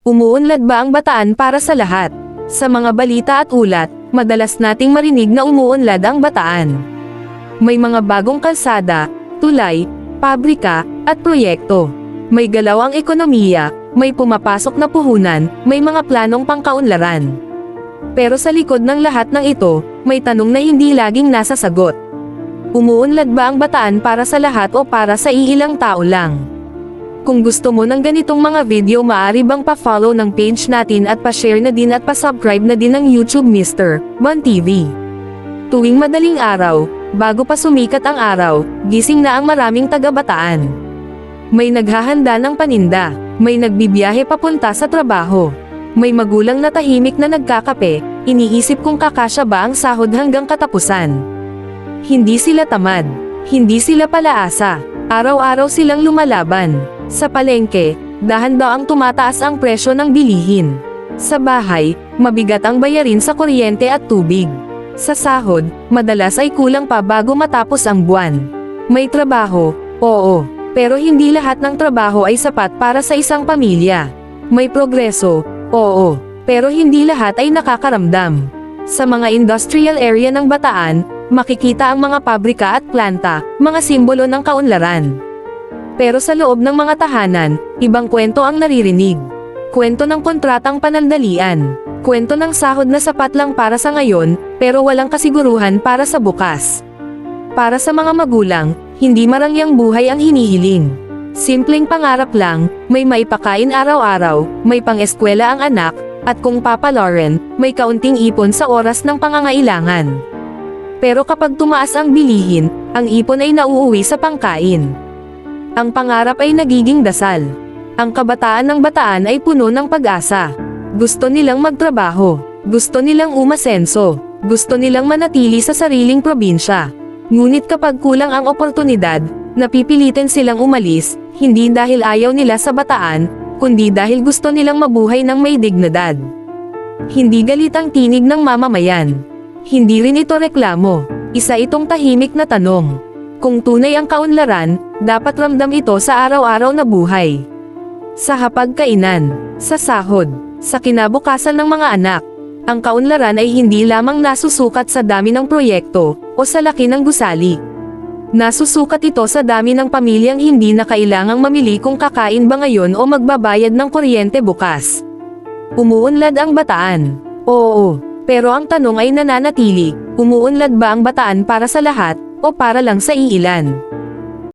Umuunlad ba ang Bataan para sa lahat? Sa mga balita at ulat, madalas nating marinig na umuunlad ang Bataan. May mga bagong kalsada, tulay, pabrika, at proyekto. May galaw ang ekonomiya, may pumapasok na puhunan, may mga planong pangkaunlaran. Pero sa likod ng lahat ng ito, may tanong na hindi laging nasa sagot. Umuunlad ba ang Bataan para sa lahat o para sa iilang tao lang? Kung gusto mo ng ganitong mga video, maaari bang pa-follow ng page natin at pa-share na din at pa-subscribe na din ng YouTube Mr. Bon TV. Tuwing madaling araw, bago pa sumikat ang araw, gising na ang maraming taga-Bataan. May naghahanda ng paninda, may nagbibiyahe papunta sa trabaho. May magulang na tahimik na nagkakape, iniisip kung kakasya ba ang sahod hanggang katapusan. Hindi sila tamad, hindi sila palaasa, araw-araw silang lumalaban. Sa palengke, dahan-daang tumataas ang presyo ng bilihin. Sa bahay, mabigat ang bayarin sa kuryente at tubig. Sa sahod, madalas ay kulang pa bago matapos ang buwan. May trabaho, oo, pero hindi lahat ng trabaho ay sapat para sa isang pamilya. May progreso, oo, pero hindi lahat ay nakakaramdam. Sa mga industrial area ng Bataan, makikita ang mga pabrika at planta, mga simbolo ng kaunlaran. Pero sa loob ng mga tahanan, ibang kwento ang naririnig. Kwento ng kontratang panandalian. Kwento ng sahod na sapat lang para sa ngayon, pero walang kasiguruhan para sa bukas. Para sa mga magulang, hindi marangyang buhay ang hinihiling. Simpleng pangarap lang, may maipakain araw-araw, may pang-eskwela ang anak, at kung papalarin, may kaunting ipon sa oras ng pangangailangan. Pero kapag tumaas ang bilihin, ang ipon ay nauuwi sa pangkain. Ang pangarap ay nagiging dasal. Ang kabataan ng Bataan ay puno ng pag-asa. Gusto nilang magtrabaho. Gusto nilang umasenso. Gusto nilang manatili sa sariling probinsya. Ngunit kapag kulang ang oportunidad, napipilitin silang umalis, hindi dahil ayaw nila sa Bataan, kundi dahil gusto nilang mabuhay ng may dignidad. Hindi galit ang tinig ng mamamayan. Hindi rin ito reklamo. Isa itong tahimik na tanong. Kung tunay ang kaunlaran, dapat ramdam ito sa araw-araw na buhay. Sa hapagkainan, sa sahod, sa kinabukasan ng mga anak. Ang kaunlaran ay hindi lamang nasusukat sa dami ng proyekto, o sa laki ng gusali. Nasusukat ito sa dami ng pamilyang hindi na kailangang mamili kung kakain ba ngayon o magbabayad ng kuryente bukas. Umuunlad ang Bataan. Oo, pero ang tanong ay nananatili, umuunlad ba ang Bataan para sa lahat, o para lang sa iilan?